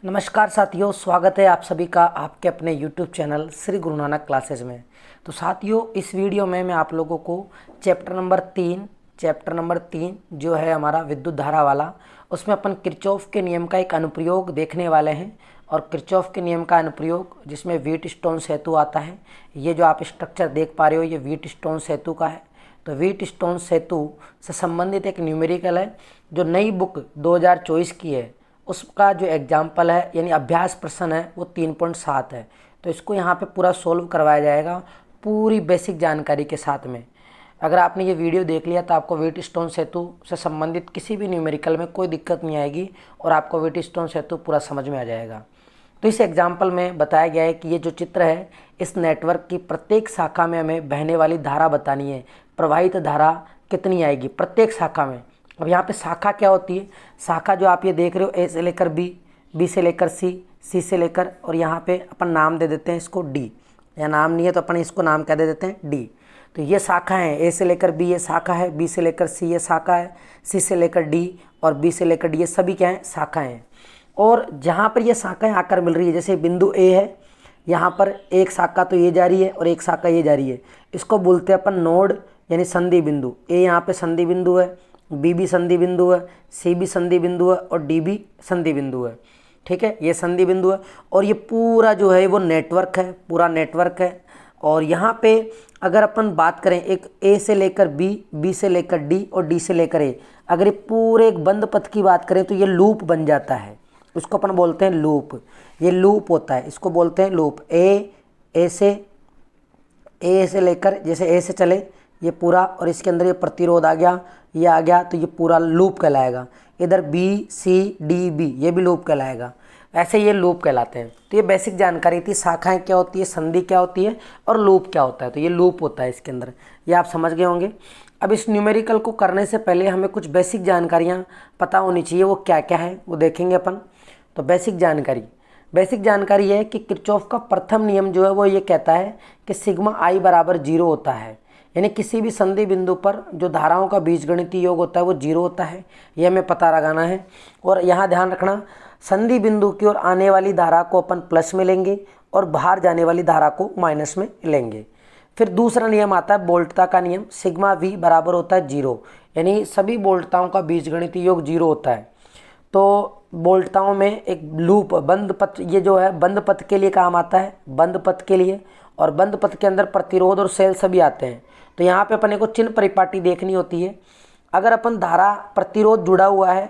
नमस्कार साथियों, स्वागत है आप सभी का आपके अपने YouTube channel Shri Guru Nanak classes में। तो साथियों, इस वीडियो में मैं आप लोगों को चैप्टर नंबर तीन जो है हमारा विद्युत धारा वाला, उसमें अपन किरचॉफ के नियम का एक अनुप्रयोग देखने वाले हैं। और किरचॉफ के नियम का अनुप्रयोग जिसमें व्हीटस्टोन सेतु आता है। ये जो आप स्ट्रक्चर देख पा रहे हो ये व्हीटस्टोन सेतु का है। तो व्हीटस्टोन सेतु से संबंधित एक न्यूमेरिकल है जो नई बुक 2024 की है, उसका जो एग्जाम्पल है यानी अभ्यास प्रश्न है वो 3.7 है। तो इसको यहाँ पे पूरा सोल्व करवाया जाएगा पूरी बेसिक जानकारी के साथ में। अगर आपने ये वीडियो देख लिया तो आपको व्हीटस्टोन सेतु से संबंधित किसी भी न्यूमेरिकल में कोई दिक्कत नहीं आएगी और आपको व्हीटस्टोन सेतु पूरा समझ में आ जाएगा। तो इस एग्जाम्पल में बताया गया है कि ये जो चित्र है, इस नेटवर्क की प्रत्येक शाखा में हमें बहने वाली धारा बतानी है। प्रवाहित धारा कितनी आएगी प्रत्येक शाखा में। अब यहाँ पे शाखा क्या होती है? शाखा जो आप ये देख रहे हो, ए से लेकर बी, बी से लेकर सी, सी से लेकर, और यहाँ पे अपन नाम दे देते हैं इसको डी, या नाम नहीं है तो अपन इसको नाम क्या दे देते हैं, डी। तो ये शाखा है, ए से लेकर बी ये शाखा है, बी से लेकर सी ये शाखा है, सी से लेकर डी और बी से लेकर डी, ये सभी क्या हैं, शाखाएँ हैं। और जहाँ पर ये शाखाएँ आकर मिल रही है, जैसे बिंदु ए है, यहाँ पर एक शाखा तो ये जा रही है और एक शाखा ये जा रही है, इसको बोलते हैं अपन नोड यानी संधि बिंदु। ए यहाँ पे संधि बिंदु है, बी भी संधि बिंदु है, सी भी संधि बिंदु है और डी भी संधि बिंदु है। ठीक है, ये संधि बिंदु है और ये पूरा जो है वो नेटवर्क है, पूरा नेटवर्क है। और यहाँ पे अगर अपन बात करें एक ए से लेकर बी, बी से लेकर डी और डी से लेकर ए, अगर ये पूरे एक बंद पथ की बात करें तो ये लूप बन जाता है। उसको अपन बोलते हैं लूप, ये लूप होता है, इसको बोलते हैं लूप। ए से लेकर, जैसे ए से चले ये पूरा और इसके अंदर ये प्रतिरोध आ गया, ये आ गया, तो ये पूरा लूप कहलाएगा। इधर बी सी डी बी ये भी लूप कहलाएगा। ऐसे ये लूप कहलाते हैं। तो ये बेसिक जानकारी थी, शाखाएं क्या होती है, संधि क्या होती है और लूप क्या होता है। तो ये लूप होता है इसके अंदर, ये आप समझ गए होंगे। अब इस न्यूमेरिकल को करने से पहले हमें कुछ बेसिक जानकारियाँ पता होनी चाहिए, वो क्या क्या है वो देखेंगे अपन। तो बेसिक जानकारी है कि किरचॉफ का प्रथम नियम जो है वो ये कहता है कि सिग्मा आई बराबर 0 होता है, यानी किसी भी संधि बिंदु पर जो धाराओं का बीजगणितीय योग होता है वो 0 होता है, ये हमें पता लगाना है। और यहाँ ध्यान रखना, संधि बिंदु की ओर आने वाली धारा को अपन प्लस में लेंगे और बाहर जाने वाली धारा को माइनस में लेंगे। फिर दूसरा नियम आता है बोल्टता का नियम, सिग्मा वी बराबर होता है 0, यानी सभी बोल्टताओं का बीजगणितीय योग 0 होता है। तो बोल्टताओं में एक लूप बंद पथ, ये जो है बंद पथ के लिए काम आता है, बंद पथ के लिए, और बंद पथ के अंदर प्रतिरोध और सेल सभी आते हैं। तो यहाँ पे अपने को चिन्ह परिपाटी देखनी होती है। अगर अपन धारा प्रतिरोध जुड़ा हुआ है,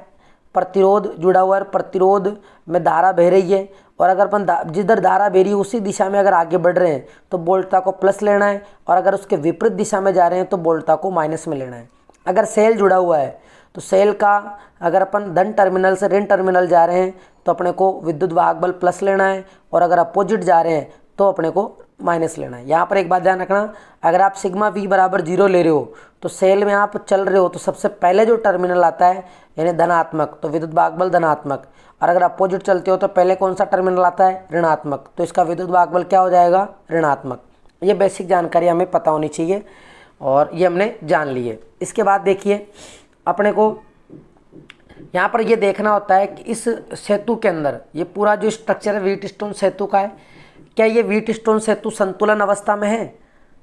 प्रतिरोध में धारा बह रही है, और अगर अपन जिधर धारा बह रही है उसी दिशा में अगर आगे बढ़ रहे हैं तो बोल्टता को प्लस लेना है, और अगर उसके विपरीत दिशा में जा रहे हैं तो बोल्टता को माइनस में लेना है। अगर सेल जुड़ा हुआ है तो सेल का अगर अपन धन टर्मिनल से ऋण टर्मिनल जा रहे हैं तो अपने को विद्युत वाहक बल प्लस लेना है, और अगर अपोजिट जा रहे हैं तो अपने को माइनस लेना है। यहाँ पर एक बात ध्यान रखना, अगर आप सिग्मा वी बराबर 0 ले रहे हो तो सेल में आप चल रहे हो तो सबसे पहले जो टर्मिनल आता है यानी धनात्मक, तो विद्युत वाहक बल धनात्मक, और अगर अपोजिट चलते हो तो पहले कौन सा टर्मिनल आता है, ऋणात्मक, तो इसका विद्युत वाहक बल क्या हो जाएगा, ऋणात्मक। ये बेसिक जानकारी हमें पता होनी चाहिए और ये हमने जान ली है। इसके बाद देखिए अपने को यहाँ पर ये देखना होता है कि इस सेतु के अंदर ये पूरा जो स्ट्रक्चर है व्हीटस्टोन सेतु का है, क्या ये व्हीटस्टोन सेतु संतुलन अवस्था में है,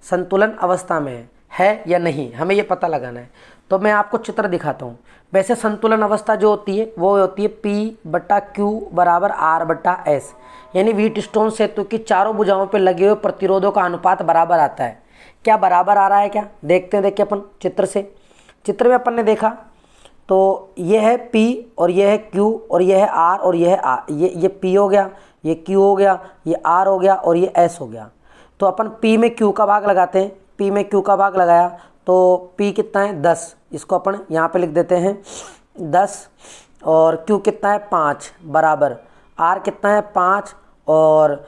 संतुलन अवस्था में है या नहीं, हमें ये पता लगाना है। तो मैं आपको चित्र दिखाता हूँ। वैसे संतुलन अवस्था जो होती है वो होती है P/Q बराबर R/S, यानी व्हीटस्टोन सेतु की चारों भुजाओं पे लगे हुए प्रतिरोधों का अनुपात बराबर आता है। क्या बराबर आ रहा है क्या, देखते हैं। देखिए अपन चित्र से, चित्र में अपन ने देखा तो ये है P और ये है Q और ये है R और ये है R, ये P हो गया, ये Q हो गया, ये R हो गया और ये S हो गया। तो अपन P में Q का भाग लगाते हैं, P में Q का भाग लगाया तो P कितना है 10, इसको अपन यहाँ पे लिख देते हैं 10, और Q कितना है 5 बराबर, R कितना है 5 और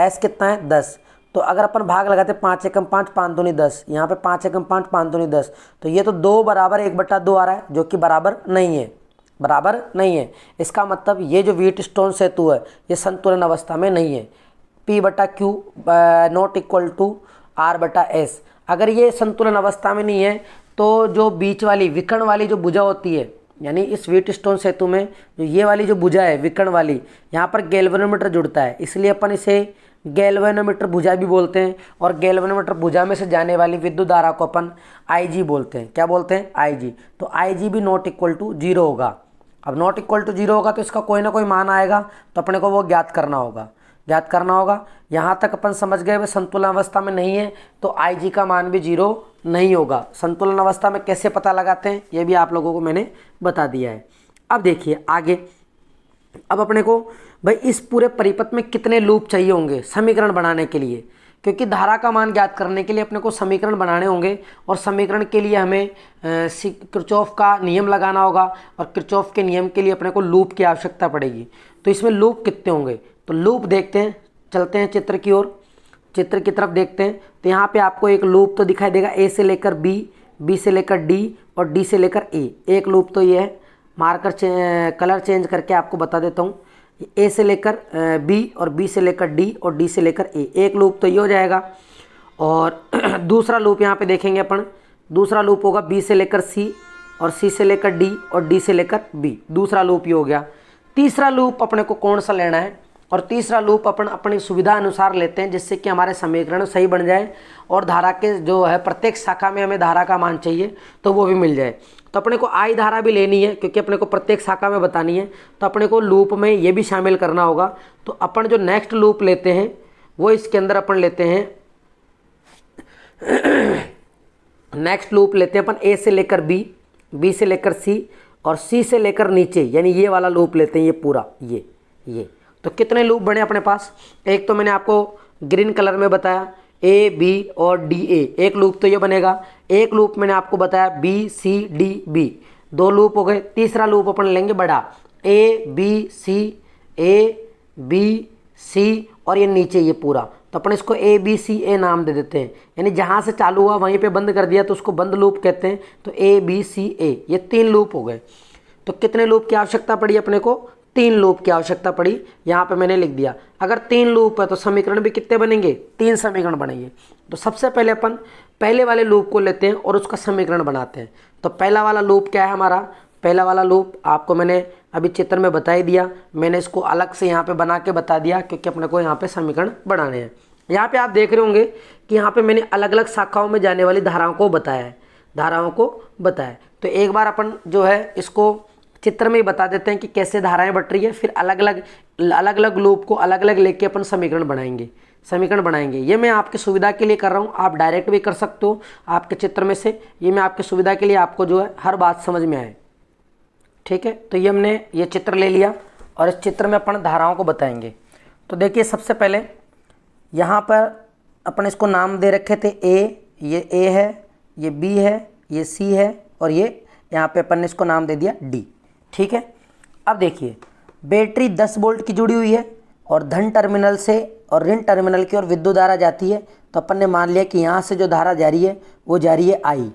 S कितना है 10। तो अगर अपन भाग लगाते 5 एकम 5 5 दूनी 10, यहाँ पे 5 एकम 5 5 दूनी 10, तो ये तो 2 बराबर 1/2 आ रहा है, जो कि बराबर नहीं है। इसका मतलब ये जो व्हीटस्टोन सेतु है ये संतुलन अवस्था में नहीं है। P/Q not equal to R/S। अगर ये संतुलन अवस्था में नहीं है तो जो बीच वाली विकर्ण वाली जो भुजा होती है, यानी इस व्हीटस्टोन सेतु में जो ये वाली जो भुजा है विकर्ण वाली, यहाँ पर गैल्वेनोमीटर जुड़ता है, इसलिए अपन इसे गैल्वेनोमीटर भुजा भी बोलते हैं। और गैल्वेनोमीटर भुजा में से जाने वाली विद्युत धारा को अपन IG बोलते हैं। क्या बोलते हैं? IG। तो IG भी नॉट इक्वल टू 0 होगा। अब नॉट इक्वल टू 0 होगा तो इसका कोई ना कोई मान आएगा, तो अपने को वो ज्ञात करना होगा। यहाँ तक अपन समझ गए वे संतुलन अवस्था में नहीं है तो IG का मान भी 0 नहीं होगा। संतुलन अवस्था में कैसे पता लगाते हैं ये भी आप लोगों को मैंने बता दिया है। अब देखिए आगे, अब अपने को भाई इस पूरे परिपथ में कितने लूप चाहिए होंगे समीकरण बनाने के लिए, क्योंकि धारा का मान ज्ञात करने के लिए अपने को समीकरण बनाने होंगे और समीकरण के लिए हमें किरचॉफ का नियम लगाना होगा और किरचॉफ के नियम के लिए अपने को लूप की आवश्यकता पड़ेगी। तो इसमें लूप कितने होंगे, तो लूप देखते हैं, चलते हैं चित्र की ओर, चित्र की तरफ देखते हैं। तो यहाँ पे आपको एक लूप तो दिखाई देगा, ए से लेकर बी, बी से लेकर डी और डी से लेकर ए। एक लूप तो ये है, मार्कर कलर चेंज करके आपको बता देता हूँ, ए से लेकर बी और बी से लेकर डी और डी से लेकर ए। एक लूप तो ये हो जाएगा। और दूसरा लूप यहाँ पे देखेंगे अपन, दूसरा लूप होगा बी से लेकर सी और सी से लेकर डी और डी से लेकर बी। दूसरा लूप ये हो गया। तीसरा लूप अपने को कौन सा लेना है, और तीसरा लूप अपन अपनी सुविधा अनुसार लेते हैं जिससे कि हमारे समीकरण सही बन जाए और धारा के जो है प्रत्येक शाखा में हमें धारा का मान चाहिए तो वो भी मिल जाए। तो अपने को आई धारा भी लेनी है क्योंकि अपने को प्रत्येक शाखा में बतानी है, तो अपने को लूप में ये भी शामिल करना होगा। तो अपन जो नेक्स्ट लूप लेते हैं वो इसके अंदर अपन लेते हैं नेक्स्ट लूप लेते हैं अपन ए से लेकर बी, बी से लेकर सी और सी से लेकर नीचे, यानी ये वाला लूप लेते हैं, ये पूरा ये। तो कितने लूप बने अपने पास, एक तो मैंने आपको ग्रीन कलर में बताया ए बी और डी ए, एक लूप तो ये बनेगा। एक लूप मैंने आपको बताया B C D B, 2 loop हो गए। तीसरा लूप अपन लेंगे बड़ा, ए बी सी और ये नीचे ये पूरा, तो अपन इसको ए बी सी ए नाम दे देते हैं, यानी जहाँ से चालू हुआ वहीं पे बंद कर दिया तो उसको बंद लूप कहते हैं। तो ए बी सी ए, ये 3 लूप हो गए। तो कितने लूप की आवश्यकता पड़ी अपने को, 3 लूप की आवश्यकता पड़ी, यहाँ पे मैंने लिख दिया। अगर 3 लूप है तो समीकरण भी कितने बनेंगे, 3 समीकरण बनेंगे। तो सबसे पहले अपन पहले वाले लूप को लेते हैं और उसका समीकरण बनाते हैं। तो पहला वाला लूप क्या है हमारा, पहला वाला लूप आपको मैंने अभी चित्र में बता ही दिया, मैंने इसको अलग से यहाँ पे बना के बता दिया क्योंकि अपने को यहाँ पे समीकरण बनाने हैं। यहाँ पे आप देख रहे होंगे कि यहाँ पे मैंने अलग अलग शाखाओं में जाने वाली धाराओं को बताया है, तो एक बार अपन जो है इसको चित्र में ही बता देते हैं कि कैसे धाराएं बट रही है, फिर अलग अलग लूप को अलग अलग लेके अपन समीकरण बनाएंगे। ये मैं आपकी सुविधा के लिए कर रहा हूँ, आप डायरेक्ट भी कर सकते हो आपके चित्र में से, ये मैं आपकी सुविधा के लिए आपको जो है हर बात समझ में आए। ठीक है, तो ये हमने ये चित्र ले लिया और इस चित्र में अपन धाराओं को बताएंगे। तो देखिए सबसे पहले यहाँ पर अपन इसको नाम दे रखे थे ये ए है, ये बी है, ये सी है और ये यहाँ पे अपन ने इसको नाम दे दिया डी। ठीक है, अब देखिए बैटरी 10 वोल्ट की जुड़ी हुई है और धन टर्मिनल से और ऋण टर्मिनल की ओर विद्युत धारा जाती है। तो अपन ने मान लिया कि यहाँ से जो धारा जा रही है वो जा रही है आई।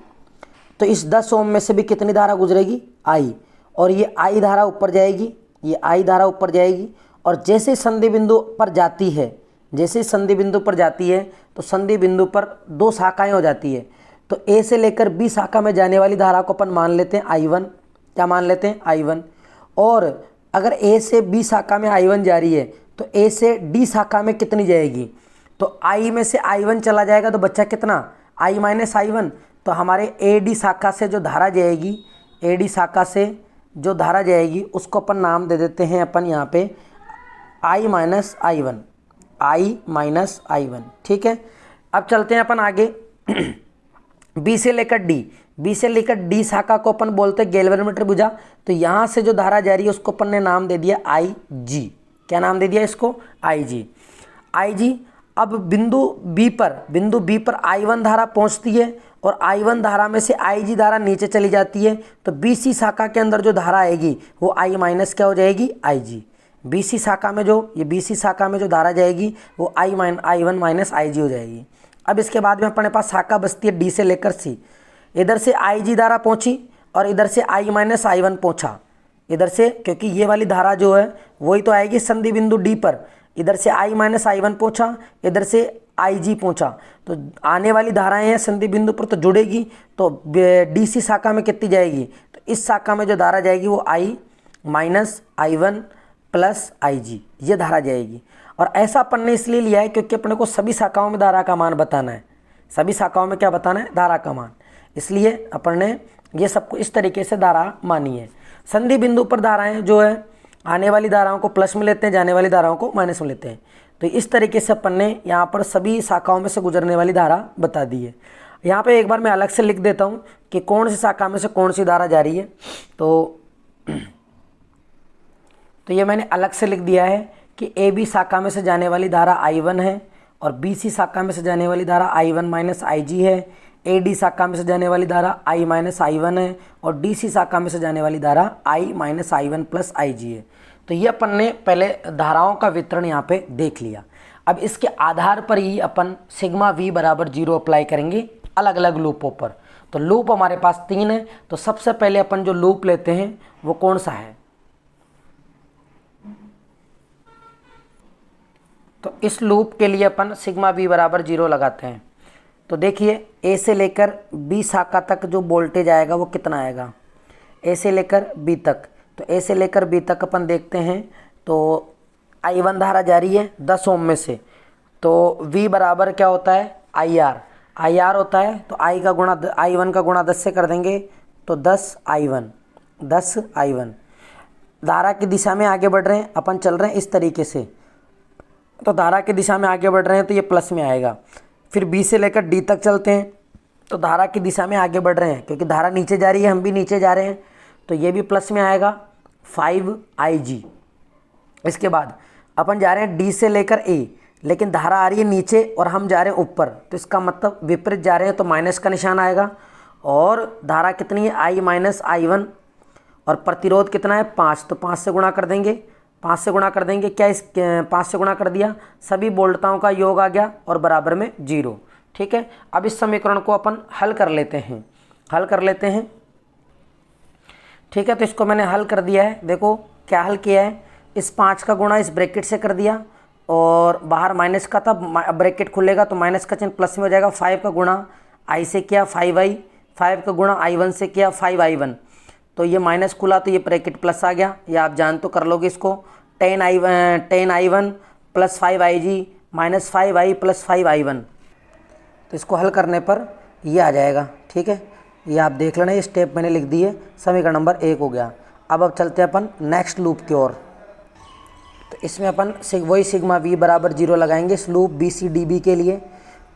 तो इस 10 ओम में से भी कितनी धारा गुजरेगी, आई, और ये आई धारा ऊपर जाएगी, ये आई धारा ऊपर जाएगी। और जैसे संधि बिंदु पर जाती है, तो संधि बिंदु पर 2 शाखाएँ हो जाती है। तो ए से लेकर बी शाखा में जाने वाली धारा को अपन मान लेते हैं I1, क्या मान लेते हैं I1। और अगर ए से बी शाखा में I1 जा रही है तो ए से डी शाखा में कितनी जाएगी, तो I में से I1 चला जाएगा तो बच्चा कितना, I माइनस I1। तो हमारे ए डी शाखा से जो धारा जाएगी, उसको अपन नाम दे देते हैं अपन यहाँ पे I माइनस I1। ठीक है, अब चलते हैं अपन आगे बी से लेकर डी शाखा को अपन बोलते हैं गैल्वेनोमीटर भुजा। तो यहाँ से जो धारा जा रही है उसको अपन ने नाम दे दिया IG। क्या नाम दे दिया इसको, IG। अब बिंदु बी पर I1 धारा पहुँचती है और I1 धारा में से IG धारा नीचे चली जाती है। तो BC शाखा के अंदर जो धारा आएगी वो I माइनस क्या हो जाएगी, IG। BC शाखा में जो धारा जाएगी वो I1 माइनस IG हो जाएगी। अब इसके बाद में अपने पास शाखा बचती है डी से लेकर सी। इधर से IG धारा पहुंची और इधर से I माइनस I1 पहुंचा, इधर से, क्योंकि ये वाली धारा जो है वही तो आएगी संधि बिंदु डी पर। इधर से I माइनस I1 पहुंचा, इधर से IG पहुंचा। तो आने वाली धाराएं हैं संधि बिंदु पर तो जुड़ेगी। तो DC शाखा में कितनी जाएगी, तो इस शाखा में जो धारा जाएगी वो आई माइनस I1 प्लस IG, ये धारा जाएगी। और ऐसा अपन ने इसलिए लिया है क्योंकि अपने को सभी शाखाओं में धारा का मान बताना है, सभी शाखाओं में क्या बताना है, धारा का मान। इसलिए अपन ने ये सबको इस तरीके से धारा मानी है। संधि बिंदु पर धाराएं जो है आने वाली धाराओं को प्लस में लेते हैं, जाने वाली धाराओं को माइनस में लेते हैं। तो इस तरीके से अपन ने यहाँ पर सभी शाखाओं में से गुजरने वाली धारा बता दी है। यहाँ पे एक बार मैं अलग से लिख देता हूँ कि कौन सी शाखा में से कौन सी धारा जा रही है। तो ये मैंने अलग से लिख दिया है कि AB शाखा में से जाने वाली धारा I1 है और BC शाखा में से जाने वाली धारा I1 माइनस IG है, AD शाखा में से जाने वाली धारा I माइनस I1 है और DC शाखा में से जाने वाली धारा I minus I1 plus IG है। तो ये अपन ने पहले धाराओं का वितरण यहाँ पे देख लिया। अब इसके आधार पर ही अपन सिग्मा V बराबर 0 अप्लाई करेंगे अलग अलग लूपों पर। तो लूप हमारे पास 3 है। तो सबसे पहले अपन जो लूप लेते हैं वो कौन सा है, तो इस लूप के लिए अपन सिग्मा V बराबर 0 लगाते हैं। तो देखिए A से लेकर B शाखा तक जो वोल्टेज आएगा वो कितना आएगा, A से लेकर B तक। तो A से लेकर B तक अपन देखते हैं तो I1 धारा जारी है 10 ओम में से। तो V बराबर क्या होता है, IR होता है। तो I1 का गुणा 10 से कर देंगे तो 10 I1। धारा की दिशा में आगे बढ़ रहे हैं, अपन चल रहे हैं इस तरीके से। तो धारा की दिशा में आगे बढ़ रहे हैं तो ये प्लस में आएगा। फिर B से लेकर D तक चलते हैं तो धारा की दिशा में आगे बढ़ रहे हैं क्योंकि धारा नीचे जा रही है, हम भी नीचे जा रहे हैं, तो ये भी प्लस में आएगा 5IG। इसके बाद अपन जा रहे हैं D से लेकर A, लेकिन धारा आ रही है नीचे और हम जा रहे हैं ऊपर, तो इसका मतलब विपरीत जा रहे हैं, तो माइनस का निशान आएगा। और धारा कितनी है, I माइनस I1 और प्रतिरोध कितना है 5, तो 5 से गुणा कर देंगे, 5 से गुणा कर देंगे। क्या इस 5 से गुणा कर दिया, सभी बोल्टताओं का योग आ गया और बराबर में 0। ठीक है, अब इस समीकरण को अपन हल कर लेते हैं। ठीक है, तो इसको मैंने हल कर दिया है। देखो क्या हल किया है, इस 5 का गुणा इस ब्रैकेट से कर दिया और बाहर माइनस का था, ब्रैकेट खुलेगा तो माइनस का चिन्ह प्लस में हो जाएगा। 5 का गुणा I से किया 5I, 5 का गुणा I1 से किया 5I1, तो ये माइनस खुला तो ये ब्रैकेट प्लस आ गया। ये आप जान तो कर लोगे इसको, 10I1 plus 5IG minus 5I plus 5I1। तो इसको हल करने पर ये आ जाएगा। ठीक है, ये आप देख लेना, ये स्टेप मैंने लिख दी है। समीकरण नंबर 1 हो गया। अब चलते हैं अपन नेक्स्ट लूप की ओर। तो इसमें अपन वही सिग्मा V बराबर 0 लगाएंगे इस लूप BCDB के लिए।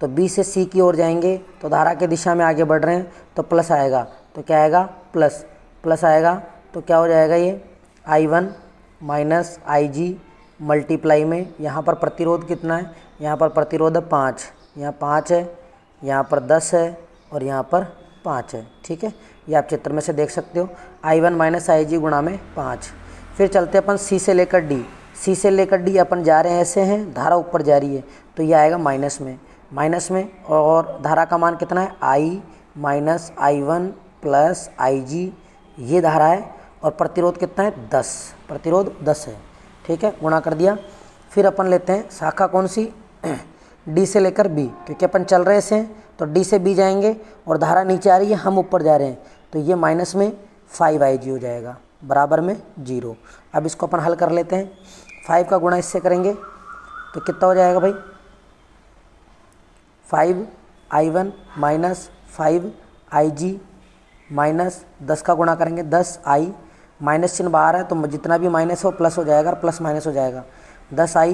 तो B से C की ओर जाएंगे तो धारा के दिशा में आगे बढ़ रहे हैं तो प्लस आएगा। तो क्या आएगा, प्लस आएगा। तो क्या हो जाएगा, ये I1 माइनस IG मल्टीप्लाई में, यहाँ पर प्रतिरोध कितना है, यहाँ पर प्रतिरोध 5, यहाँ 5 है, यहाँ पर 10 है और यहाँ पर 5 है। ठीक है, ये आप चित्र में से देख सकते हो, I1 माइनस IG गुणा में 5। फिर चलते अपन C से लेकर D अपन जा रहे हैं, ऐसे हैं, धारा ऊपर जा रही है तो ये आएगा माइनस में और धारा का मान कितना है, I minus I1 plus IG, ये धारा है। और प्रतिरोध कितना है, 10 है। ठीक है, गुणा कर दिया। फिर अपन लेते हैं शाखा कौन सी, D से लेकर B, क्योंकि अपन चल रहे से तो D से B जाएंगे और धारा नीचे आ रही है, हम ऊपर जा रहे हैं, तो ये माइनस में 5IG हो जाएगा बराबर में 0। अब इसको अपन हल कर लेते हैं। 5 का गुणा इससे करेंगे तो कितना हो जाएगा भाई, 5I1 माइनस 5IG माइनस 10 का गुणा करेंगे 10I, माइनस चिन्ह बाहर है तो जितना भी माइनस हो प्लस हो जाएगा, प्लस माइनस हो जाएगा। 10I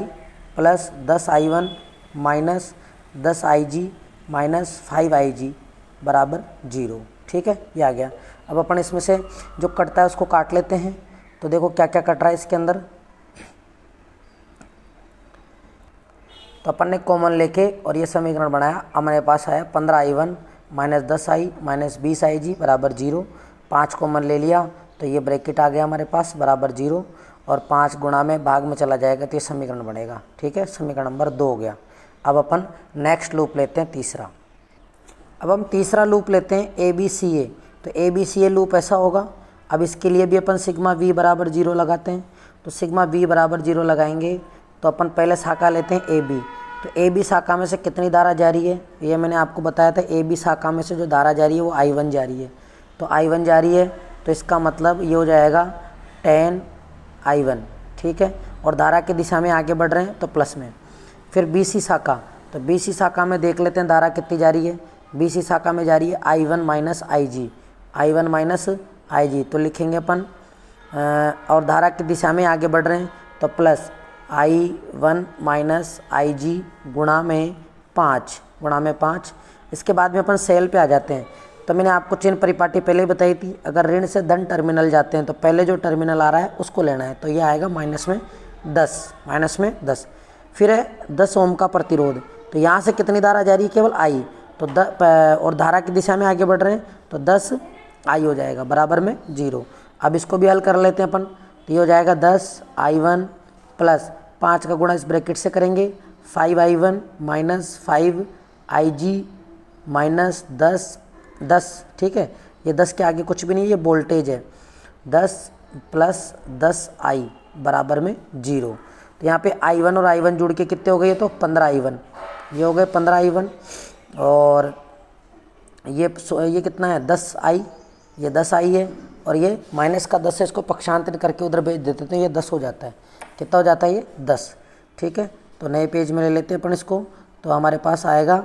plus 10I1 minus 10IG minus 5IG बराबर 0। ठीक है, ये आ गया। अब अपन इसमें से जो कटता है उसको काट लेते हैं। तो देखो क्या क्या कट रहा है इसके अंदर। तो अपन ने कॉमन लेके और ये समीकरण बनाया। अब हमारे पास आया 15I1 minus 10I minus 20IG बराबर 0। 5 कॉमन ले लिया तो ये ब्रैकेट आ गया हमारे पास बराबर 0 और 5 गुणा में भाग में चला जाएगा तो ये समीकरण बनेगा। ठीक है, समीकरण नंबर 2 हो गया। अब अपन नेक्स्ट लूप लेते हैं तीसरा। अब हम तीसरा लूप लेते हैं ABCA। तो ABCA लूप ऐसा होगा। अब इसके लिए भी अपन सिग्मा V बराबर 0 लगाते हैं। तो सिग्मा V बराबर 0 लगाएंगे तो अपन पहले शाखा लेते हैं AB। तो AB शाखा में से कितनी धारा जारी है, ये मैंने आपको बताया था। AB शाखा में से जो धारा जारी है वो I1 जारी है। तो I1 जारी है तो इसका मतलब ये हो जाएगा 10I1, ठीक है। और धारा की दिशा में आगे बढ़ रहे हैं तो प्लस में। फिर BC शाखा, तो BC शाखा में देख लेते हैं धारा कितनी जा रही है। BC शाखा में जा रही है I1 minus IG, I1 minus IG, तो लिखेंगे अपन और धारा की दिशा में आगे बढ़ रहे हैं तो प्लस I1 माइनस IG गुणा में 5। इसके बाद में अपन सेल पे आ जाते हैं। तो मैंने आपको चिन्ह परिपाटी पहले ही बताई थी, अगर ऋण से धन टर्मिनल जाते हैं तो पहले जो टर्मिनल आ रहा है उसको लेना है, तो ये आएगा माइनस में 10। फिर है 10 ओम का प्रतिरोध, तो यहाँ से कितनी धारा जा रही है, केवल I, तो और धारा की दिशा में आगे बढ़ रहे हैं तो 10I हो जाएगा बराबर में 0। अब इसको भी हल कर लेते हैं अपन, तो ये हो जाएगा 10I1 प्लस 5 का गुणा इस ब्रैकेट से करेंगे 5I1 माइनस 5IG माइनस 10, ठीक है। ये 10 के आगे कुछ भी नहीं, ये वोल्टेज है। 10 प्लस 10I बराबर में 0। तो यहाँ पे I1 और I1 जुड़ के कितने हो गए, तो 15I1, ये हो गए 15I1। और ये कितना है 10I, ये 10I है, और ये माइनस का 10 है, इसको पक्षांतरित करके उधर भेज देते हैं तो ये 10 हो जाता है। कितना हो जाता है ये 10, ठीक है। तो नए पेज में ले लेते हैं अपन इसको, तो हमारे पास आएगा,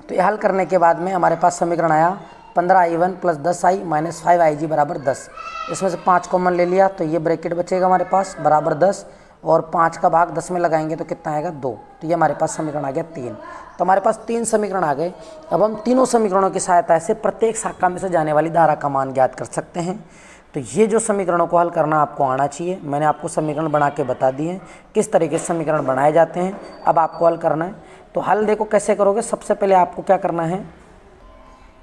तो ये हल करने के बाद में हमारे पास समीकरण आया 15I1 plus 10I minus 5IG बराबर 10। इसमें से 5 कॉमन ले लिया तो ये ब्रैकेट बचेगा हमारे पास बराबर 10, और 5 का भाग 10 में लगाएंगे तो कितना आएगा 2। तो ये हमारे पास समीकरण आ गया 3। तो हमारे पास 3 समीकरण आ गए। अब हम तीनों समीकरणों की सहायता से प्रत्येक शाखा में से जाने वाली धारा का मान ज्ञात कर सकते हैं। तो ये जो समीकरणों को हल करना आपको आना चाहिए, मैंने आपको समीकरण बना के बता दिए हैं किस तरीके से समीकरण बनाए जाते हैं। अब आपको हल करना है, तो हल देखो कैसे करोगे। सबसे पहले आपको क्या करना है,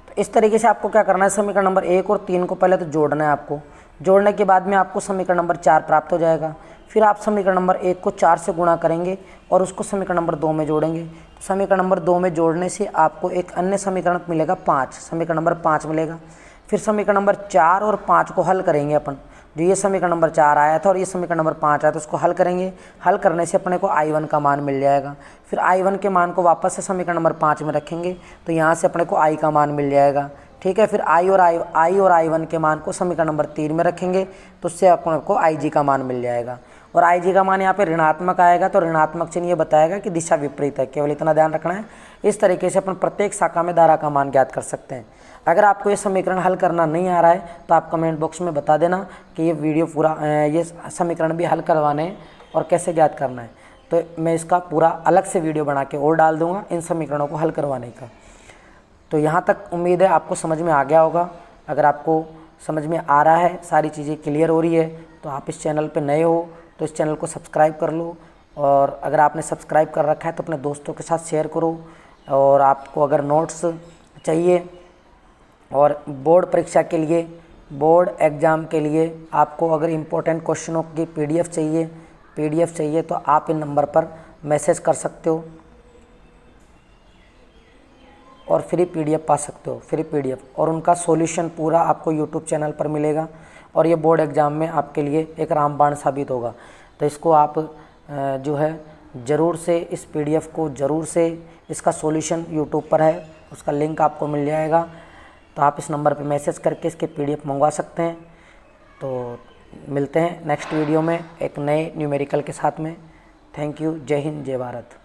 तो इस तरीके से आपको क्या करना है, समीकरण नंबर 1 और 3 को पहले तो जोड़ना है आपको। जोड़ने के बाद में आपको समीकरण नंबर 4 प्राप्त हो जाएगा। फिर आप समीकरण नंबर 1 को 4 से गुणा करेंगे और उसको समीकरण नंबर 2 में जोड़ेंगे। तो समीकरण नंबर 2 में जोड़ने से आपको एक अन्य समीकरण मिलेगा 5, समीकरण नंबर 5 मिलेगा। फिर समीकरण नंबर 4 और 5 को हल करेंगे अपन। जो ये समीकरण नंबर 4 आया था और ये समीकरण नंबर 5 आया था, उसको हल करेंगे। हल करने से अपने को I1 का मान मिल जाएगा। फिर I1 के मान को वापस से समीकरण नंबर 5 में रखेंगे तो यहाँ से अपने को I का मान मिल जाएगा, ठीक है। फिर I और I1 के मान को समीकरण नंबर 3 में रखेंगे तो उससे अपने को IG का मान मिल जाएगा। और IG का मान यहाँ पे ऋणात्मक आएगा, तो ऋणात्मक चिन्ह ये बताएगा कि दिशा विपरीत है, केवल इतना ध्यान रखना है। इस तरीके से अपन प्रत्येक शाखा में धारा का मान ज्ञात कर सकते हैं। अगर आपको ये समीकरण हल करना नहीं आ रहा है तो आप कमेंट बॉक्स में बता देना कि ये वीडियो पूरा ये समीकरण भी हल करवाने हैं और कैसे ज्ञात करना है, तो मैं इसका पूरा अलग से वीडियो बना के और डाल दूंगा इन समीकरणों को हल करवाने का। तो यहाँ तक उम्मीद है आपको समझ में आ गया होगा। अगर आपको समझ में आ रहा है, सारी चीज़ें क्लियर हो रही है, तो आप इस चैनल पर नए हो तो इस चैनल को सब्सक्राइब कर लो। और अगर आपने सब्सक्राइब कर रखा है तो अपने दोस्तों के साथ शेयर करो। और आपको अगर नोट्स चाहिए और बोर्ड परीक्षा के लिए, बोर्ड एग्ज़ाम के लिए आपको अगर इम्पोर्टेंट क्वेश्चनों की पीडीएफ चाहिए तो आप इन नंबर पर मैसेज कर सकते हो और फ्री पीडीएफ पा सकते हो, फ्री पीडीएफ। और उनका सॉल्यूशन पूरा आपको यूट्यूब चैनल पर मिलेगा और ये बोर्ड एग्ज़ाम में आपके लिए एक रामबाण साबित होगा। तो इसको आप जो है ज़रूर से इस पीडीएफ को ज़रूर से, इसका सॉल्यूशन यूट्यूब पर है, उसका लिंक आपको मिल जाएगा। तो आप इस नंबर पे मैसेज करके इसके पीडीएफ मंगवा सकते हैं। तो मिलते हैं नेक्स्ट वीडियो में एक नए न्यूमेरिकल के साथ में। Thank you. जय हिंद, जय भारत।